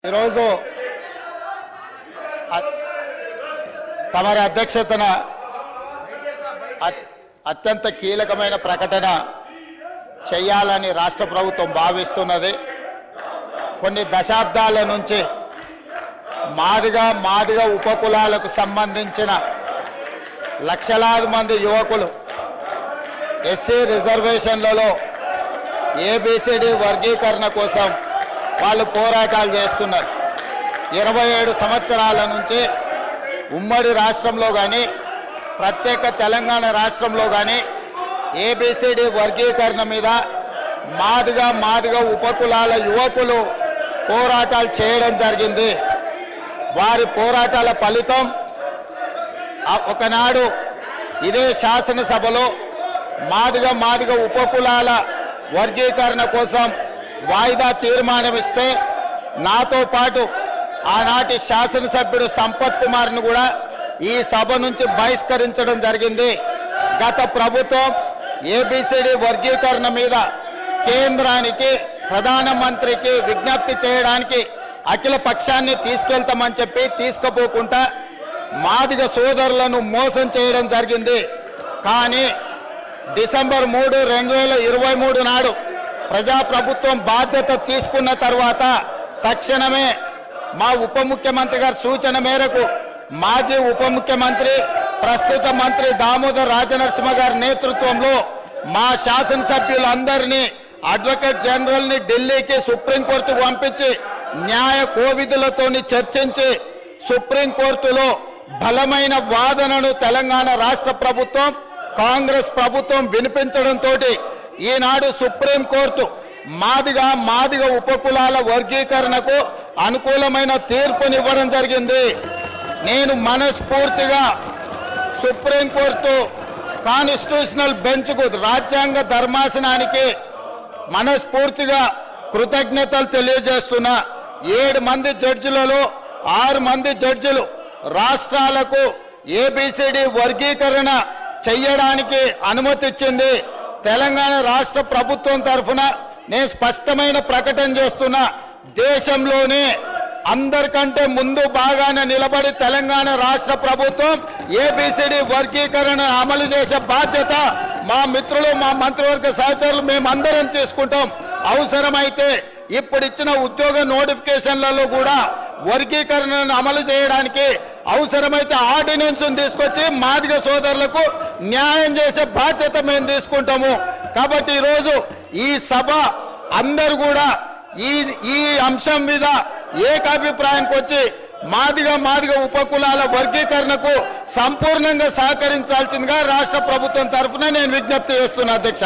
ఈరోజు తమరి అధ్యక్షతన అత్యంత కీలకమైన ప్రకటన చేయాలని రాష్ట్ర ప్రభుత్వం భావిస్తున్నది. కొన్ని దశాబ్దాల నుంచి మాదిగ ఉపకులాలకు సంబంధించిన లక్షలాది మంది యువకులు ఎస్సీ రిజర్వేషన్లలో ఏబిసిడి వర్గీకరణ కోసం వాళ్ళు పోరాటాలు చేస్తున్నారు. 27 సంవత్సరాల నుంచి ఉమ్మడి రాష్ట్రంలో కానీ ప్రత్యేక తెలంగాణ రాష్ట్రంలో కానీ ఏబిసిడి వర్గీకరణ మీద మాదిగ ఉపకులాల యువకులు పోరాటాలు చేయడం జరిగింది. వారి పోరాటాల ఫలితం ఒకనాడు ఇదే శాసనసభలో మాదిగ ఉపకులాల వర్గీకరణ కోసం వాయిదా తీర్మానం ఇస్తే నాతో పాటు ఆనాటి శాసనసభ్యుడు సంపత్ కుమార్ను కూడా ఈ సభ నుంచి బహిష్కరించడం జరిగింది. గత ప్రభుత్వం ఏబిసిడి వర్గీకరణ మీద కేంద్రానికి ప్రధానమంత్రికి విజ్ఞప్తి చేయడానికి అఖిల పక్షాన్ని తీసుకెళ్తామని చెప్పి తీసుకుపోకుండా మాదిగ సోదరులను మోసం చేయడం జరిగింది. కానీ డిసెంబర్ 3, 2023 నాడు ప్రజాప్రభుత్వం బాధ్యత తీసుకున్న తర్వాత తక్షణమే మా ఉప ముఖ్యమంత్రి గారి సూచన మేరకు మాజీ ఉప ముఖ్యమంత్రి ప్రస్తుత మంత్రి దామోదర్ రాజనరసింహ గారి నేతృత్వంలో మా శాసనసభ్యులందరినీ అడ్వకేట్ జనరల్ని ఢిల్లీకి సుప్రీంకోర్టుకు పంపించి న్యాయ కోవిధులతోని చర్చించి సుప్రీంకోర్టులో బలమైన వాదనను తెలంగాణ రాష్ట్ర ప్రభుత్వం కాంగ్రెస్ ప్రభుత్వం వినిపించడంతో ఈనాడు సుప్రీంకోర్టు మాదిగ ఉపకులాల వర్గీకరణకు అనుకూలమైన తీర్పునివ్వడం జరిగింది. నేను మనస్ఫూర్తిగా సుప్రీంకోర్టు కాన్స్టిట్యూషనల్ బెంచ్కు రాజ్యాంగ ధర్మాసనానికి మనస్ఫూర్తిగా కృతజ్ఞతలు తెలియజేస్తున్నా. 7 మంది జడ్జిలలో 6 మంది జడ్జిలు రాష్ట్రాలకు ఏబిసిడి వర్గీకరణ చెయ్యడానికి అనుమతి ఇచ్చింది. తెలంగాణ రాష్ట్ర ప్రభుత్వం తరఫున నేను స్పష్టమైన ప్రకటన చేస్తున్నా. దేశంలోనే అందరికంటే ముందు బాగానే నిలబడి తెలంగాణ రాష్ట్ర ప్రభుత్వం ఏబిసిడి వర్గీకరణ అమలు చేసే బాధ్యత మా మిత్రులు మా మంత్రివర్గ సహచరులు మేమందరం తీసుకుంటాం. అవసరమైతే ఇప్పుడు ఇచ్చిన ఉద్యోగ నోటిఫికేషన్లలో కూడా వర్గీకరణను అమలు చేయడానికి అవసరమైతే ఆర్డినెన్స్ తీసుకొచ్చి మాదిగ సోదరులకు న్యాయం చేసే బాధ్యత మేము తీసుకుంటాము. కాబట్టి ఈరోజు ఈ సభ అందరూ కూడా ఈ అంశం మీద ఏకాభిప్రాయానికి వచ్చి మాదిగ ఉపకులాల వర్గీకరణకు సంపూర్ణంగా సహకరించాల్సిందిగా రాష్ట్ర ప్రభుత్వం తరఫున నేను విజ్ఞప్తి చేస్తున్నా అధ్యక్ష.